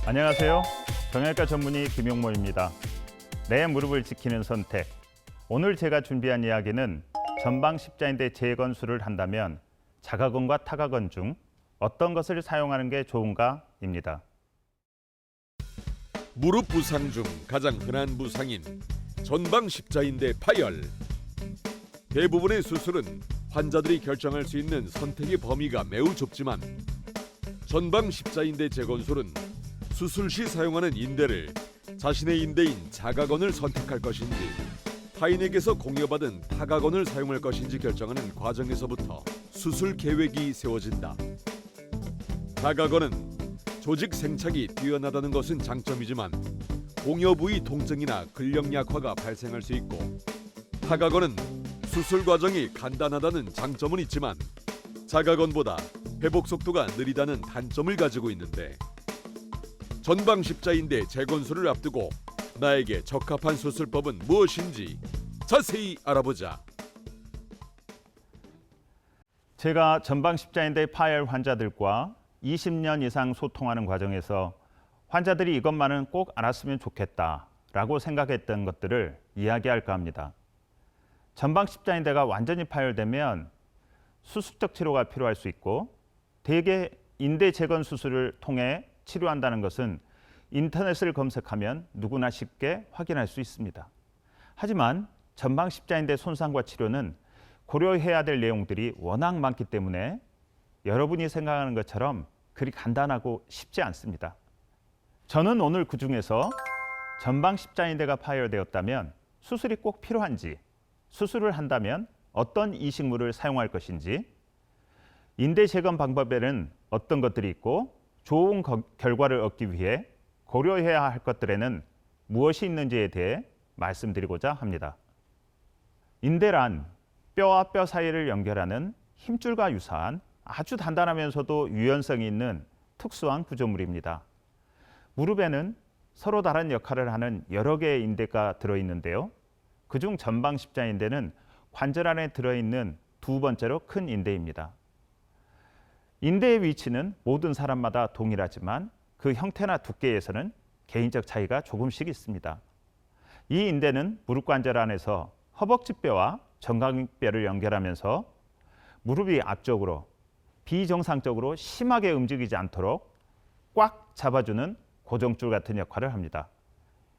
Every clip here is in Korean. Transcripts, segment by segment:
안녕하세요. 정형외과 전문의 김용모입니다. 내 무릎을 지키는 선택. 오늘 제가 준비한 이야기는 전방 십자인대 재건수를 한다면 자가건과 타가건 중 어떤 것을 사용하는 게 좋은가입니다. 무릎 부상 중 가장 흔한 부상인 전방 십자인대 파열. 대부분의 수술은 환자들이 결정할 수 있는 선택의 범위가 매우 좁지만 전방 십자인대 재건술은 수술 시 사용하는 인대를 자신의 인대인 자가건을 선택할 것인지 타인에게서 공여받은 타가건을 사용할 것인지 결정하는 과정에서부터 수술 계획이 세워진다. 자가건은 조직 생착이 뛰어나다는 것은 장점이지만 공여 부위 통증이나 근력 약화가 발생할 수 있고 타가건은 수술 과정이 간단하다는 장점은 있지만 자가건보다 회복 속도가 느리다는 단점을 가지고 있는데 전방 십자인대 재건술을 앞두고 나에게 적합한 수술법은 무엇인지 자세히 알아보자. 제가 전방 십자인대 파열 환자들과 20년 이상 소통하는 과정에서 환자들이 이것만은 꼭 알았으면 좋겠다라고 생각했던 것들을 이야기할까 합니다. 전방 십자인대가 완전히 파열되면 수술적 치료가 필요할 수 있고 대개 인대 재건 수술을 통해 치료한다는 것은 인터넷을 검색하면 누구나 쉽게 확인할 수 있습니다. 하지만 전방 십자인대 손상과 치료는 고려해야 될 내용들이 워낙 많기 때문에 여러분이 생각하는 것처럼 그리 간단하고 쉽지 않습니다. 저는 오늘 그중에서 전방 십자인대가 파열되었다면 수술이 꼭 필요한지, 수술을 한다면 어떤 이식물을 사용할 것인지, 인대 재건 방법에는 어떤 것들이 있고 좋은 결과를 얻기 위해 고려해야 할 것들에는 무엇이 있는지에 대해 말씀드리고자 합니다. 인대란 뼈와 뼈 사이를 연결하는 힘줄과 유사한 아주 단단하면서도 유연성이 있는 특수한 구조물입니다. 무릎에는 서로 다른 역할을 하는 여러 개의 인대가 들어있는데요. 그중 전방 십자인대는 관절 안에 들어있는 두 번째로 큰 인대입니다. 인대의 위치는 모든 사람마다 동일하지만 그 형태나 두께에서는 개인적 차이가 조금씩 있습니다. 이 인대는 무릎 관절 안에서 허벅지뼈와 정강이뼈를 연결하면서 무릎이 앞쪽으로 비정상적으로 심하게 움직이지 않도록 꽉 잡아주는 고정줄 같은 역할을 합니다.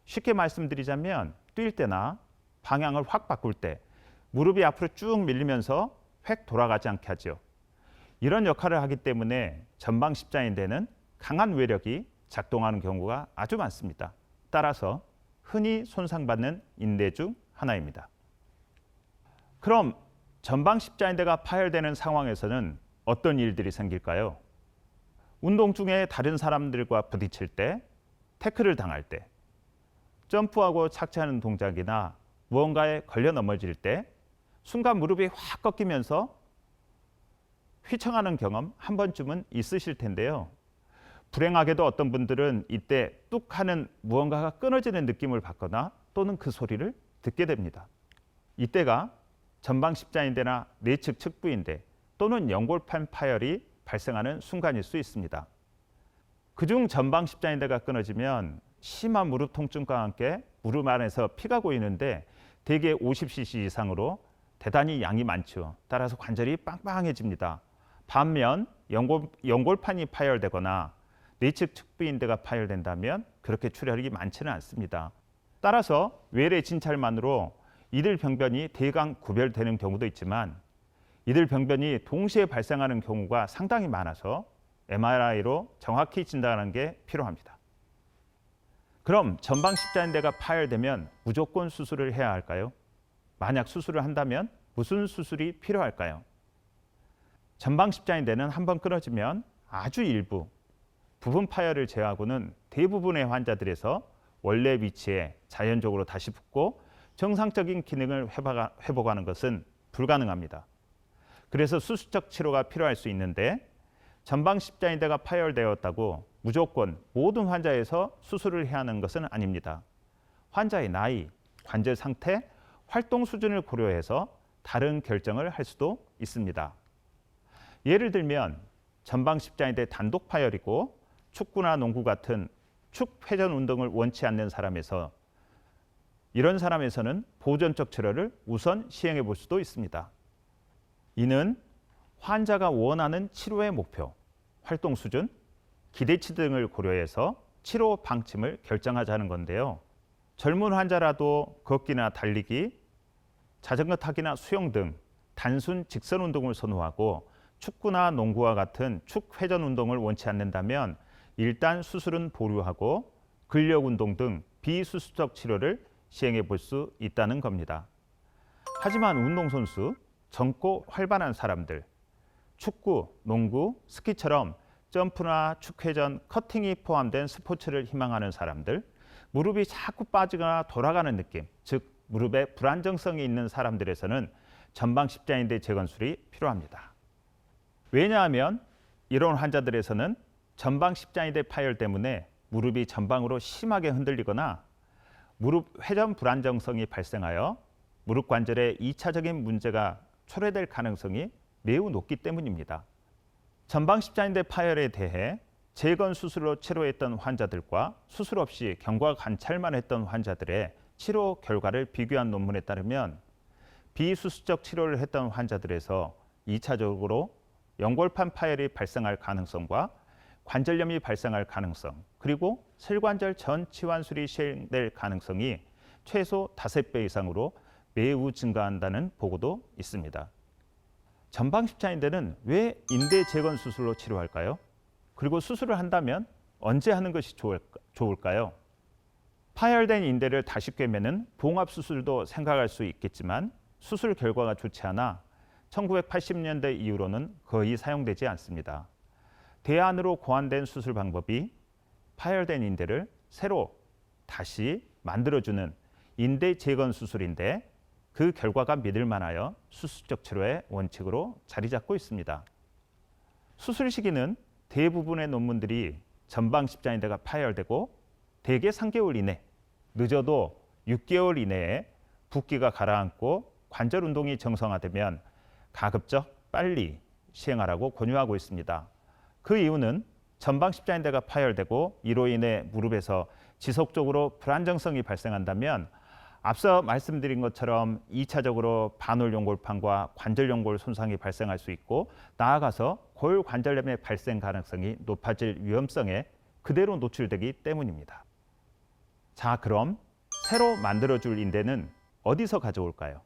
쉽게 말씀드리자면 뛸 때나 방향을 확 바꿀 때 무릎이 앞으로 쭉 밀리면서 획 돌아가지 않게 하죠. 이런 역할을 하기 때문에 전방 십자인대는 강한 외력이 작동하는 경우가 아주 많습니다. 따라서 흔히 손상받는 인대 중 하나입니다. 그럼 전방 십자인대가 파열되는 상황에서는 어떤 일들이 생길까요? 운동 중에 다른 사람들과 부딪힐 때, 태클을 당할 때, 점프하고 착지하는 동작이나 무언가에 걸려 넘어질 때 순간 무릎이 확 꺾이면서 휘청하는 경험 한 번쯤은 있으실 텐데요. 불행하게도 어떤 분들은 이때 뚝 하는 무언가가 끊어지는 느낌을 받거나 또는 그 소리를 듣게 됩니다. 이때가 전방 십자인대나 내측 측부인대 또는 연골판 파열이 발생하는 순간일 수 있습니다. 그중 전방 십자인대가 끊어지면 심한 무릎 통증과 함께 무릎 안에서 피가 고이는데 대개 50cc 이상으로 대단히 양이 많죠. 따라서 관절이 빵빵해집니다. 반면 연골판이 파열되거나 내측 측부인대가 파열된다면 그렇게 출혈이 많지는 않습니다. 따라서 외래 진찰만으로 이들 병변이 대강 구별되는 경우도 있지만 이들 병변이 동시에 발생하는 경우가 상당히 많아서 MRI로 정확히 진단하는 게 필요합니다. 그럼 전방 십자인대가 파열되면 무조건 수술을 해야 할까요? 만약 수술을 한다면 무슨 수술이 필요할까요? 전방 십자인대는 한번 끊어지면 아주 일부, 부분 파열을 제외하고는 대부분의 환자들에서 원래 위치에 자연적으로 다시 붙고 정상적인 기능을 회복하는 것은 불가능합니다. 그래서 수술적 치료가 필요할 수 있는데 전방 십자인대가 파열되었다고 무조건 모든 환자에서 수술을 해야 하는 것은 아닙니다. 환자의 나이, 관절 상태, 활동 수준을 고려해서 다른 결정을 할 수도 있습니다. 예를 들면 전방 십자인대 단독 파열이고 축구나 농구 같은 축 회전 운동을 원치 않는 사람에서 이런 사람에서는 보존적 치료를 우선 시행해 볼 수도 있습니다. 이는 환자가 원하는 치료의 목표, 활동 수준, 기대치 등을 고려해서 치료 방침을 결정하자는 건데요. 젊은 환자라도 걷기나 달리기, 자전거 타기나 수영 등 단순 직선 운동을 선호하고 축구나 농구와 같은 축 회전 운동을 원치 않는다면 일단 수술은 보류하고 근력 운동 등 비수술적 치료를 시행해 볼 수 있다는 겁니다. 하지만 운동선수, 젊고 활발한 사람들, 축구, 농구, 스키처럼 점프나 축회전, 커팅이 포함된 스포츠를 희망하는 사람들, 무릎이 자꾸 빠지거나 돌아가는 느낌, 즉 무릎에 불안정성이 있는 사람들에서는 전방 십자인대 재건술이 필요합니다. 왜냐하면 이런 환자들에서는 전방 십자인대 파열 때문에 무릎이 전방으로 심하게 흔들리거나 무릎 회전 불안정성이 발생하여 무릎 관절에 2차적인 문제가 초래될 가능성이 매우 높기 때문입니다. 전방 십자인대 파열에 대해 재건 수술로 치료했던 환자들과 수술 없이 경과 관찰만 했던 환자들의 치료 결과를 비교한 논문에 따르면 비수술적 치료를 했던 환자들에서 2차적으로 연골판 파열이 발생할 가능성과 관절염이 발생할 가능성, 그리고 슬관절 전 치환술이 시행될 가능성이 최소 5배 이상으로 매우 증가한다는 보고도 있습니다. 전방 십자인대는 왜 인대 재건 수술로 치료할까요? 그리고 수술을 한다면 언제 하는 것이 좋을까요? 파열된 인대를 다시 꿰매는 봉합 수술도 생각할 수 있겠지만 수술 결과가 좋지 않아 1980년대 이후로는 거의 사용되지 않습니다. 대안으로 고안된 수술 방법이 파열된 인대를 새로 다시 만들어주는 인대 재건 수술인데 그 결과가 믿을 만하여 수술적 치료의 원칙으로 자리 잡고 있습니다. 수술 시기는 대부분의 논문들이 전방 십자인대가 파열되고 대개 3개월 이내, 늦어도 6개월 이내에 붓기가 가라앉고 관절 운동이 정상화되면 가급적 빨리 시행하라고 권유하고 있습니다. 그 이유는 전방 십자인대가 파열되고 이로 인해 무릎에서 지속적으로 불안정성이 발생한다면 앞서 말씀드린 것처럼 2차적으로 반월연골판과 관절연골 손상이 발생할 수 있고 나아가서 골관절염의 발생 가능성이 높아질 위험성에 그대로 노출되기 때문입니다. 자, 그럼 새로 만들어줄 인대는 어디서 가져올까요?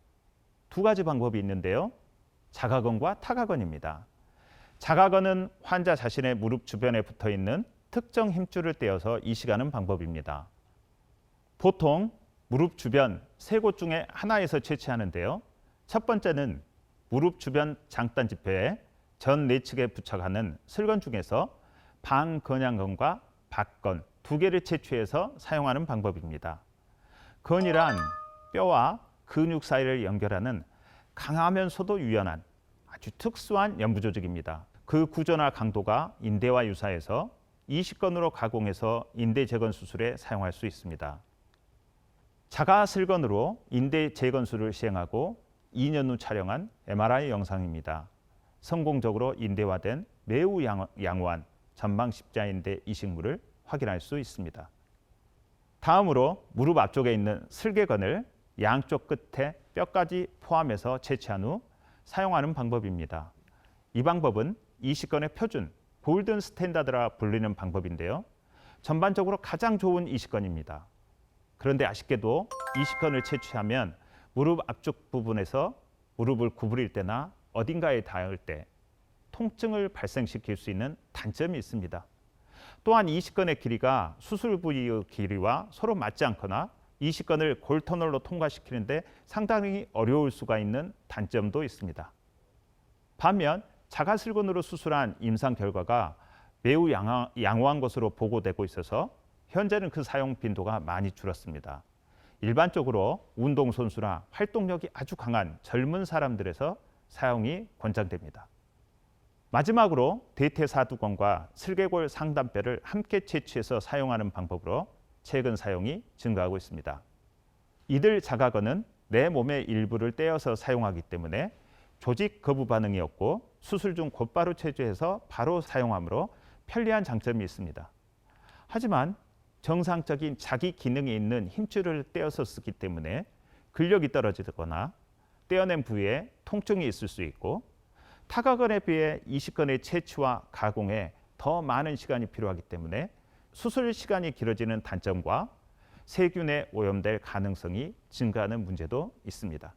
두 가지 방법이 있는데요. 자가건과 타가건입니다. 자가건은 환자 자신의 무릎 주변에 붙어있는 특정 힘줄을 떼어서 이식하는 방법입니다. 보통 무릎 주변 3곳 중에 하나에서 채취하는데요. 첫 번째는 무릎 주변 장단 지표에 전 내측에 부착하는 슬건 중에서 방건양건과 박건 2개를 채취해서 사용하는 방법입니다. 건이란 뼈와 근육 사이를 연결하는 강하면서도 유연한 아주 특수한 연부 조직입니다. 그 구조나 강도가 인대와 유사해서 이식건으로 가공해서 인대 재건 수술에 사용할 수 있습니다. 자가슬건으로 인대 재건술을 시행하고 2년 후 촬영한 MRI 영상입니다. 성공적으로 인대화된 매우 양호한 전방 십자인대 이식물을 확인할 수 있습니다. 다음으로 무릎 앞쪽에 있는 슬개건을 양쪽 끝에 뼈까지 포함해서 채취한 후 사용하는 방법입니다. 이 방법은 이식건의 표준, 골든 스탠다드라 불리는 방법인데요. 전반적으로 가장 좋은 이식건입니다. 그런데 아쉽게도 이식건을 채취하면 무릎 앞쪽 부분에서 무릎을 구부릴 때나 어딘가에 닿을 때 통증을 발생시킬 수 있는 단점이 있습니다. 또한 이식건의 길이가 수술 부위의 길이와 서로 맞지 않거나 이식건을 골터널로 통과시키는데 상당히 어려울 수가 있는 단점도 있습니다. 반면 자가슬건으로 수술한 임상 결과가 매우 양호한 것으로 보고되고 있어서 현재는 그 사용 빈도가 많이 줄었습니다. 일반적으로 운동선수나 활동력이 아주 강한 젊은 사람들에서 사용이 권장됩니다. 마지막으로 대퇴사두건과 슬개골 상단뼈를 함께 채취해서 사용하는 방법으로 최근 사용이 증가하고 있습니다. 이들 자가건은 내 몸의 일부를 떼어서 사용하기 때문에 조직 거부 반응이 없고 수술 중 곧바로 채취해서 바로 사용하므로 편리한 장점이 있습니다. 하지만 정상적인 자기 기능에 있는 힘줄을 떼어서 쓰기 때문에 근력이 떨어지거나 떼어낸 부위에 통증이 있을 수 있고, 타각건에 비해 이식건의 채취와 가공에 더 많은 시간이 필요하기 때문에 수술 시간이 길어지는 단점과 세균에 오염될 가능성이 증가하는 문제도 있습니다.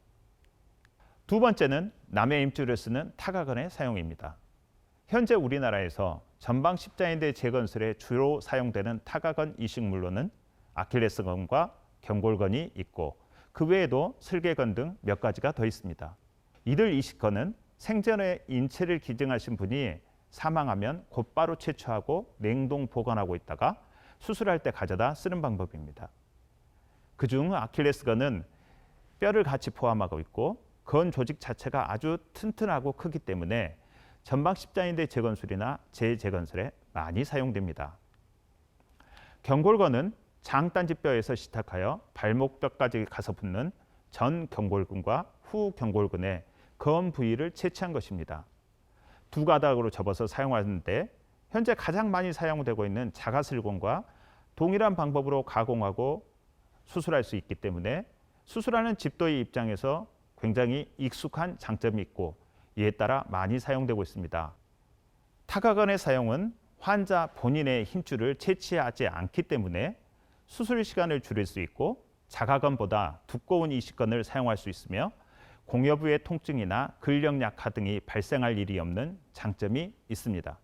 두 번째는 남의 힘줄을 쓰는 타각건의 사용입니다. 현재 우리나라에서 전방 십자인대 재건술에 주로 사용되는 타각건 이식물로는 아킬레스건과 경골건이 있고, 그 외에도 슬개건 등 몇 가지가 더 있습니다. 이들 이식건은 생전에 인체를 기증하신 분이 사망하면 곧바로 채취하고 냉동 보관하고 있다가 수술할 때 가져다 쓰는 방법입니다. 그중 아킬레스건은 뼈를 같이 포함하고 있고 건 조직 자체가 아주 튼튼하고 크기 때문에 전방 십자인대 재건술이나 재재건술에 많이 사용됩니다. 경골건은 장딴지뼈에서 시작하여 발목뼈까지 가서 붙는 전 경골근과 후 경골근의 건 부위를 채취한 것입니다. 두 가닥으로 접어서 사용하는데 현재 가장 많이 사용되고 있는 자가슬건과 동일한 방법으로 가공하고 수술할 수 있기 때문에 수술하는 집도의 입장에서 굉장히 익숙한 장점이 있고, 이에 따라 많이 사용되고 있습니다. 타각건의 사용은 환자 본인의 힘줄을 채취하지 않기 때문에 수술 시간을 줄일 수 있고, 자가건보다 두꺼운 이식건을 사용할 수 있으며 공여부의 통증이나 근력 약화 등이 발생할 일이 없는 장점이 있습니다.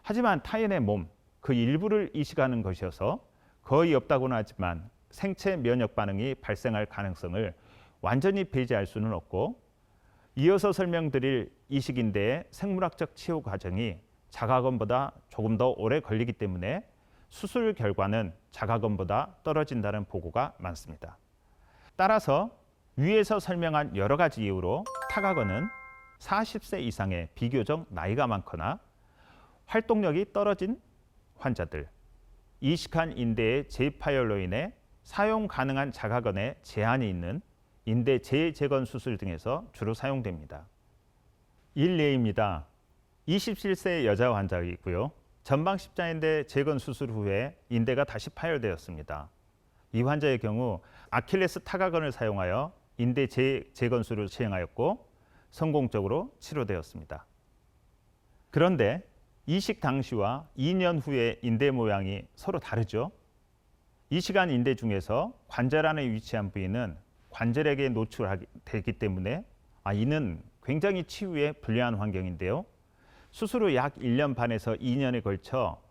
하지만 타인의 몸, 그 일부를 이식하는 것이어서 거의 없다고는 하지만 생체 면역 반응이 발생할 가능성을 완전히 배제할 수는 없고, 이어서 설명드릴 이식인대의 생물학적 치유 과정이 자가건보다 조금 더 오래 걸리기 때문에 수술 결과는 자가건보다 떨어진다는 보고가 많습니다. 따라서 위에서 설명한 여러 가지 이유로 타각건은 40세 이상의 비교적 나이가 많거나 활동력이 떨어진 환자들, 이식한 인대의 재파열로 인해 사용 가능한 자가건에 제한이 있는 인대 재재건 수술 등에서 주로 사용됩니다. 일례입니다. 27세 여자 환자이고요. 전방 십자인대 재건 수술 후에 인대가 다시 파열되었습니다. 이 환자의 경우 아킬레스 타각건을 사용하여 인대 재건술을 시행하였고 성공적으로 치료되었습니다. 그런데 이식 당시와 2년 후의 인대 모양이 서로 다르죠. 이식한 인대 중에서 관절 안에 위치한 부위는 관절에게 노출되기 때문에 이는 굉장히 치유에 불리한 환경인데요. 수술 후 약 1년 반에서 2년에 걸쳐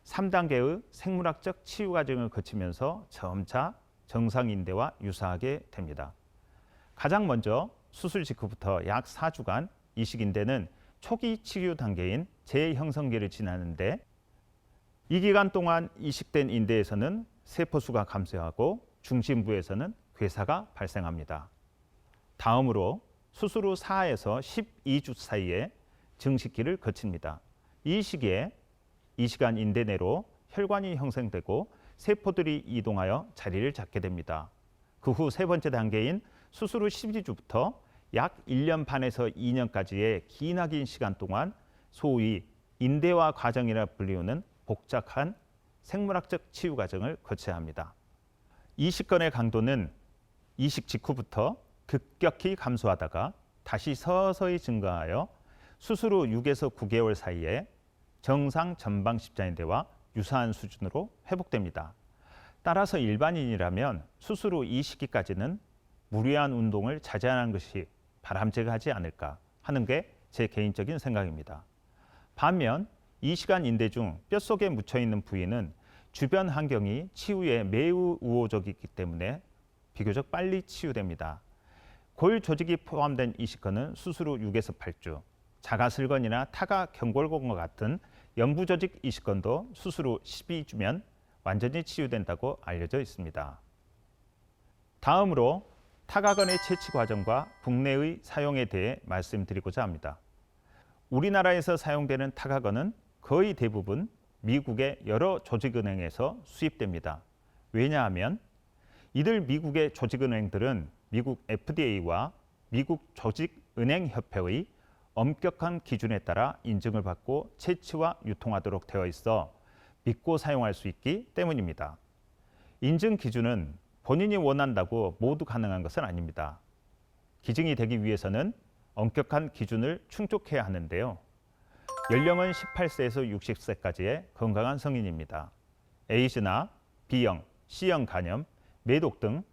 3단계의 생물학적 치유 과정을 거치면서 점차 정상 인대와 유사하게 됩니다. 가장 먼저 수술 직후부터 약 4주간 이식 인대는 초기 치유 단계인 재형성기를 지나는데, 이 기간 동안 이식된 인대에서는 세포수가 감소하고 중심부에서는 괴사가 발생합니다. 다음으로 수술 후 4에서 12주 사이에 증식기를 거칩니다. 이 시기에 이식한 인대 내로 혈관이 형성되고 세포들이 이동하여 자리를 잡게 됩니다. 그 후 세 번째 단계인 수술 후 12주부터 약 1년 반에서 2년까지의 기나긴 시간 동안 소위 인대화 과정이라 불리우는 복잡한 생물학적 치유 과정을 거쳐야 합니다. 이식건의 강도는 이식 직후부터 급격히 감소하다가 다시 서서히 증가하여 수술 후 6에서 9개월 사이에 정상 전방 십자인대와 유사한 수준으로 회복됩니다. 따라서 일반인이라면 수술 후 이 시기까지는 무리한 운동을 자제하는 것이 바람직하지 않을까 하는 게 제 개인적인 생각입니다. 반면 이식한 인대 중 뼛속에 묻혀있는 부위는 주변 환경이 치유에 매우 우호적이기 때문에 비교적 빨리 치유됩니다. 골 조직이 포함된 이식건은 수술 후 6에서 8주, 자가슬건이나 타가 경골건과 같은 연부 조직 이식건도 수술 후 12주면 완전히 치유된다고 알려져 있습니다. 다음으로 타각건의 채취 과정과 국내의 사용에 대해 말씀드리고자 합니다. 우리나라에서 사용되는 타각건은 거의 대부분 미국의 여러 조직은행에서 수입됩니다. 왜냐하면 이들 미국의 조직은행들은 미국 FDA와 미국 조직은행협회의 엄격한 기준에 따라 인증을 받고 채취와 유통하도록 되어 있어 믿고 사용할 수 있기 때문입니다. 인증 기준은 본인이 원한다고 모두 가능한 것은 아닙니다. 기증이 되기 위해서는 엄격한 기준을 충족해야 하는데요. 연령은 18세에서 60세까지의 건강한 성인입니다. 에이즈나 B형, C형 간염, 매독 등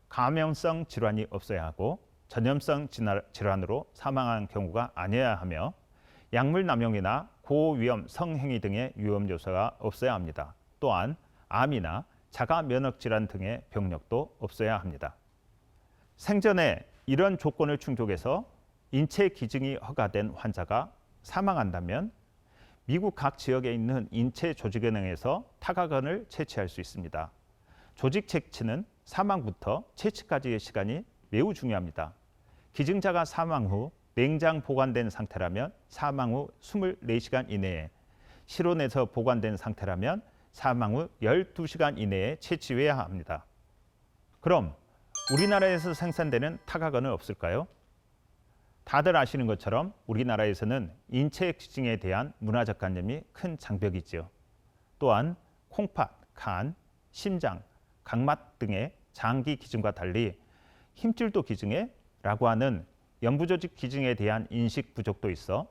감염성 질환이 없어야 하고 전염성 질환으로 사망한 경우가 아니어야 하며 약물 남용이나 고위험 성행위 등의 위험 요소가 없어야 합니다. 또한 암이나 자가 면역 질환 등의 병력도 없어야 합니다. 생전에 이런 조건을 충족해서 인체 기증이 허가된 환자가 사망한다면 미국 각 지역에 있는 인체 조직은행에서 타가건을 채취할 수 있습니다. 조직 채취는 사망부터 채취까지의 시간이 매우 중요합니다. 기증자가 사망 후 냉장 보관된 상태라면 사망 후 24시간 이내에, 실온에서 보관된 상태라면 사망 후 12시간 이내에 채취해야 합니다. 그럼 우리나라에서 생산되는 타가건은 없을까요? 다들 아시는 것처럼 우리나라에서는 인체 기증에 대한 문화적 관념이 큰 장벽이지요. 또한 콩팥, 간, 심장, 각막 등의 장기 기증과 달리 힘줄도 기증에 라고 하는 연부조직 기증에 대한 인식 부족도 있어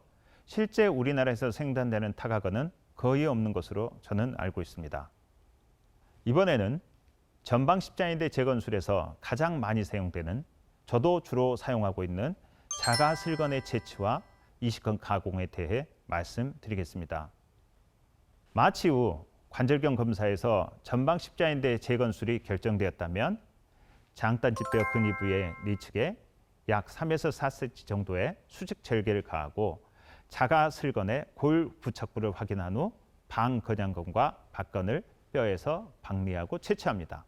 실제 우리나라에서 생산되는 타가건은 거의 없는 것으로 저는 알고 있습니다. 이번에는 전방십자인대 재건술에서 가장 많이 사용되는, 저도 주로 사용하고 있는 자가슬건의 채취와 이식건 가공에 대해 말씀드리겠습니다. 마취 후 관절경 검사에서 전방십자인대 재건술이 결정되었다면 장딴지뼈 근위부의 내측에 약 3에서 4cm 정도의 수직 절개를 가하고 자가슬건의 골 부착부를 확인한 후 방건양건과 박건을 뼈에서 박리하고 채취합니다.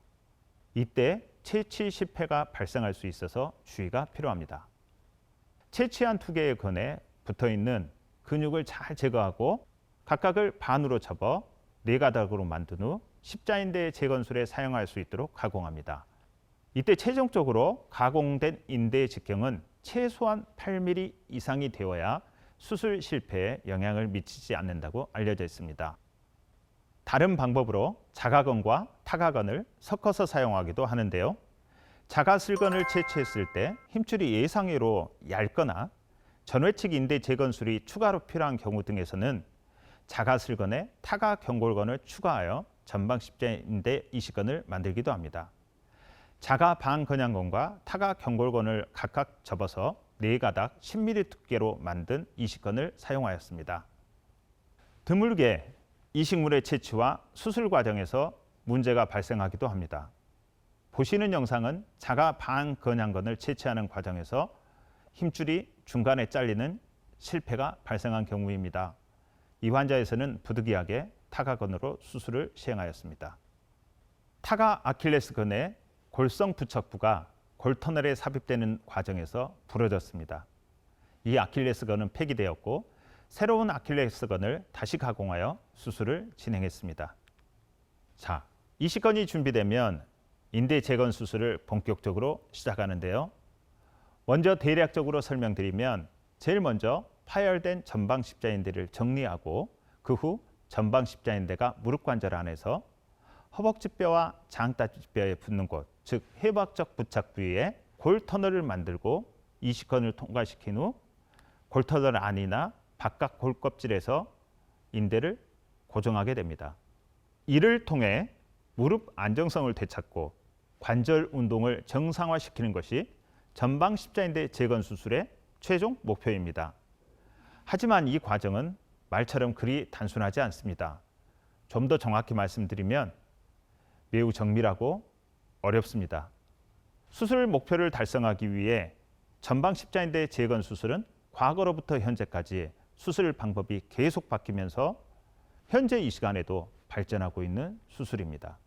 이때 채취 실패가 발생할 수 있어서 주의가 필요합니다. 채취한 두 개의 건에 붙어있는 근육을 잘 제거하고 각각을 반으로 접어 네 가닥으로 만든 후 십자인대 재건술에 사용할 수 있도록 가공합니다. 이때 최종적으로 가공된 인대의 직경은 최소한 8mm 이상이 되어야 수술 실패에 영향을 미치지 않는다고 알려져 있습니다. 다른 방법으로 자가건과 타가건을 섞어서 사용하기도 하는데요. 자가슬건을 채취했을 때 힘줄이 예상외로 얇거나 전회측 인대 재건술이 추가로 필요한 경우 등에서는 자가슬건에 타가경골건을 추가하여 전방십자인대 이식건을 만들기도 합니다. 자가방건양건과 타가경골건을 각각 접어서 4가닥 10mm 두께로 만든 이식건을 사용하였습니다. 드물게 이식물의 채취와 수술 과정에서 문제가 발생하기도 합니다. 보시는 영상은 자가방건양건을 채취하는 과정에서 힘줄이 중간에 잘리는 실패가 발생한 경우입니다. 이 환자에서는 부득이하게 타가건으로 수술을 시행하였습니다. 타가 아킬레스건의 골성 부착부가 골터널에 삽입되는 과정에서 부러졌습니다. 이 아킬레스건은 폐기되었고 새로운 아킬레스건을 다시 가공하여 수술을 진행했습니다. 자, 이식건이 준비되면 인대 재건 수술을 본격적으로 시작하는데요. 먼저 대략적으로 설명드리면 제일 먼저 파열된 전방십자인대를 정리하고 그 후 전방십자인대가 무릎 관절 안에서 허벅지뼈와 장따지뼈에 붙는 곳, 즉 해부학적 부착 부위에 골터널을 만들고 이식건을 통과시킨 후 골터널 안이나 바깥 골껍질에서 인대를 고정하게 됩니다. 이를 통해 무릎 안정성을 되찾고 관절 운동을 정상화시키는 것이 전방십자인대 재건 수술의 최종 목표입니다. 하지만 이 과정은 말처럼 그리 단순하지 않습니다. 좀 더 정확히 말씀드리면 매우 정밀하고 어렵습니다. 수술 목표를 달성하기 위해 전방십자인대 재건 수술은 과거로부터 현재까지 수술 방법이 계속 바뀌면서 현재 이 시간에도 발전하고 있는 수술입니다.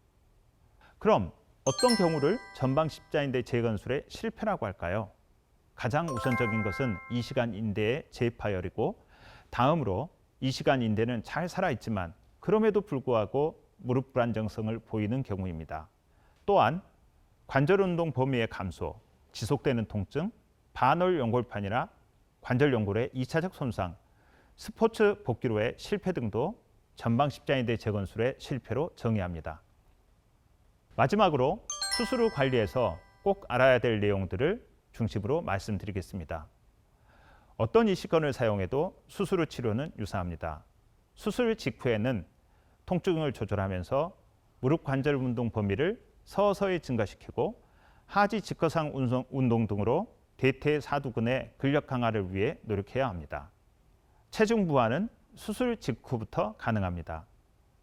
그럼 어떤 경우를 전방십자인대 재건술의 실패라고 할까요? 가장 우선적인 것은 이시간 인대의 재파열이고 다음으로 이시간 인대는 잘 살아있지만 그럼에도 불구하고 무릎 불안정성을 보이는 경우입니다. 또한 관절 운동 범위의 감소, 지속되는 통증, 반월 연골판이나 관절 연골의 2차적 손상, 스포츠 복귀로의 실패 등도 전방 십자인대 재건술의 실패로 정의합니다. 마지막으로 수술 후 관리에서 꼭 알아야 될 내용들을 중심으로 말씀드리겠습니다. 어떤 이식건을 사용해도 수술 후 치료는 유사합니다. 수술 직후에는 통증을 조절하면서 무릎 관절 운동 범위를 서서히 증가시키고 하지 직거상 운동 등으로 대퇴사두근의 근력 강화를 위해 노력해야 합니다. 체중 부하는 수술 직후부터 가능합니다.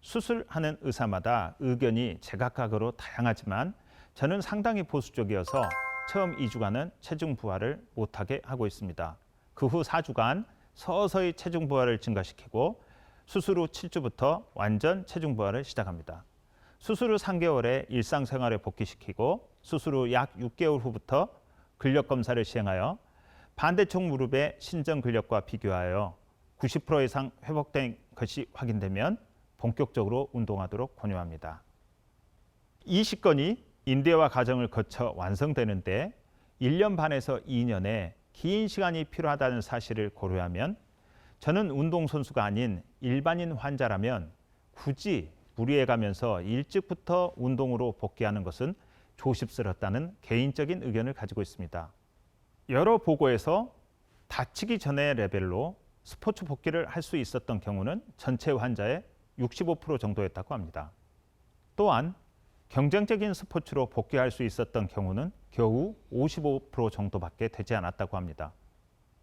수술하는 의사마다 의견이 제각각으로 다양하지만 저는 상당히 보수적이어서 처음 2주간은 체중 부하를 못하게 하고 있습니다. 그 후 4주간 서서히 체중 부하를 증가시키고 수술 후 7주부터 완전 체중 부하를 시작합니다. 수술 후 3개월에 일상생활에 복귀시키고 수술 후 약 6개월 후부터 근력 검사를 시행하여 반대쪽 무릎의 신전 근력과 비교하여 90% 이상 회복된 것이 확인되면 본격적으로 운동하도록 권유합니다. 이 식건이 인대와 과정을 거쳐 완성되는데 1년 반에서 2년의 긴 시간이 필요하다는 사실을 고려하면 저는 운동선수가 아닌 일반인 환자라면 굳이 무리해가면서 일찍부터 운동으로 복귀하는 것은 조심스럽다는 개인적인 의견을 가지고 있습니다. 여러 보고에서 다치기 전의 레벨로 스포츠 복귀를 할 수 있었던 경우는 전체 환자의 65% 정도였다고 합니다. 또한 경쟁적인 스포츠로 복귀할 수 있었던 경우는 겨우 55% 정도밖에 되지 않았다고 합니다.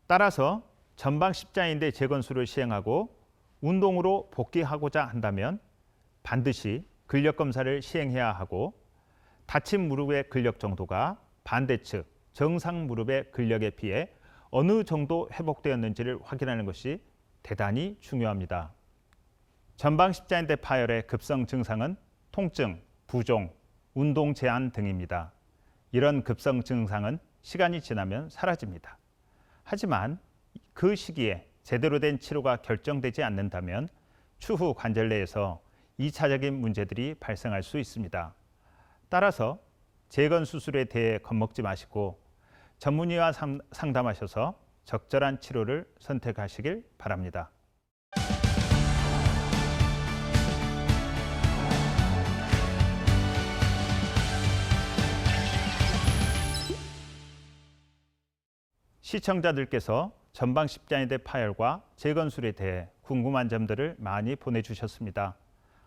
따라서 전방 십자인대 재건술을 시행하고 운동으로 복귀하고자 한다면 반드시 근력 검사를 시행해야 하고 다친 무릎의 근력 정도가 반대측 정상 무릎의 근력에 비해 어느 정도 회복되었는지를 확인하는 것이 대단히 중요합니다. 전방 십자인대 파열의 급성 증상은 통증, 부종, 운동 제한 등입니다. 이런 급성 증상은 시간이 지나면 사라집니다. 하지만 그 시기에 제대로 된 치료가 결정되지 않는다면 추후 관절 내에서 2차적인 문제들이 발생할 수 있습니다. 따라서 재건 수술에 대해 겁먹지 마시고 전문의와 상담하셔서 적절한 치료를 선택하시길 바랍니다. 시청자들께서 전방 십자인대 파열과 재건술에 대해 궁금한 점들을 많이 보내주셨습니다.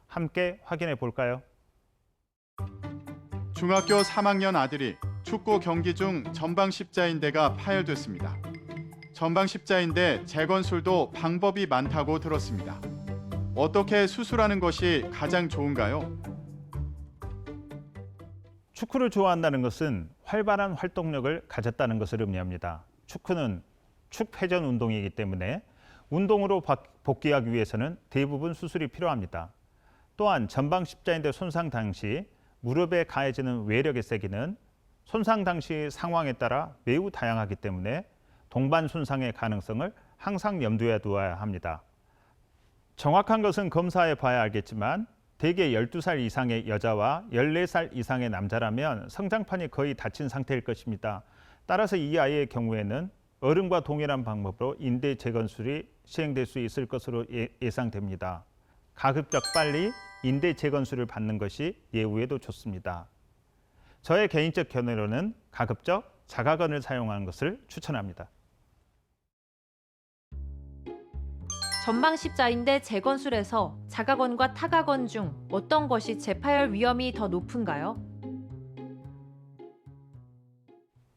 함께 확인해 볼까요? 중학교 3학년 아들이 축구 경기 중 전방 십자인대가 파열됐습니다. 전방 십자인대 재건술도 방법이 많다고 들었습니다. 어떻게 수술하는 것이 가장 좋은가요? 축구를 좋아한다는 것은 활발한 활동력을 가졌다는 것을 의미합니다. 축구는 축회전 운동이기 때문에 운동으로 복귀하기 위해서는 대부분 수술이 필요합니다. 또한 전방 십자인대 손상 당시 무릎에 가해지는 외력의 세기는 손상 당시 상황에 따라 매우 다양하기 때문에 동반 손상의 가능성을 항상 염두에 두어야 합니다. 정확한 것은 검사해 봐야 알겠지만 대개 12살 이상의 여자와 14살 이상의 남자라면 성장판이 거의 닫힌 상태일 것입니다. 따라서 이 아이의 경우에는 어른과 동일한 방법으로 인대 재건술이 시행될 수 있을 것으로 예상됩니다. 가급적 빨리 인대 재건술을 받는 것이 예후에도 좋습니다. 저의 개인적 견해로는 가급적 자가건을 사용하는 것을 추천합니다. 전방 십자인대 재건술에서 자가건과 타가건 중 어떤 것이 재파열 위험이 더 높은가요?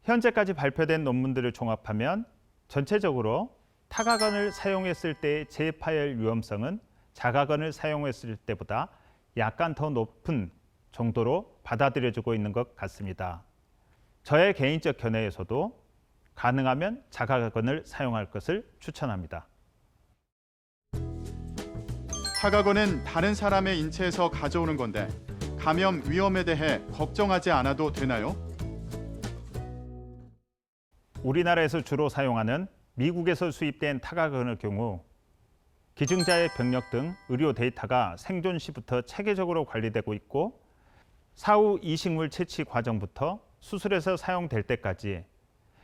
현재까지 발표된 논문들을 종합하면 전체적으로 타가건을 사용했을 때의 재파열 위험성은 자가건을 사용했을 때보다 약간 더 높은 정도로 받아들여지고 있는 것 같습니다. 저의 개인적 견해에서도 가능하면 자가건을 사용할 것을 추천합니다. 타가건은 다른 사람의 인체에서 가져오는 건데 감염 위험에 대해 걱정하지 않아도 되나요? 우리나라에서 주로 사용하는 미국에서 수입된 타가건의 경우 기증자의 병력 등 의료 데이터가 생존 시부터 체계적으로 관리되고 있고 사후 이식물 채취 과정부터 수술에서 사용될 때까지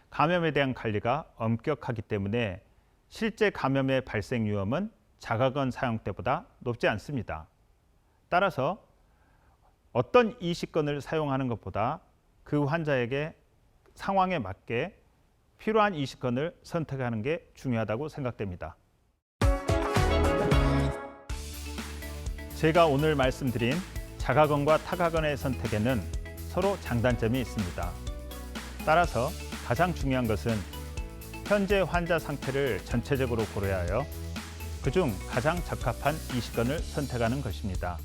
감염에 대한 관리가 엄격하기 때문에 실제 감염의 발생 위험은 자가건 사용 때보다 높지 않습니다. 따라서 어떤 이식건을 사용하는 것보다 그 환자에게 상황에 맞게 필요한 이식건을 선택하는 게 중요하다고 생각됩니다. 제가 오늘 말씀드린 자가건과 타가건의 선택에는 서로 장단점이 있습니다. 따라서 가장 중요한 것은 현재 환자 상태를 전체적으로 고려하여 그중 가장 적합한 이식건을 선택하는 것입니다.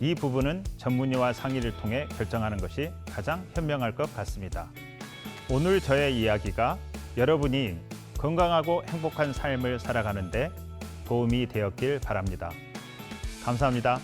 이 부분은 전문의와 상의를 통해 결정하는 것이 가장 현명할 것 같습니다. 오늘 저의 이야기가 여러분이 건강하고 행복한 삶을 살아가는 데 도움이 되었길 바랍니다. 감사합니다.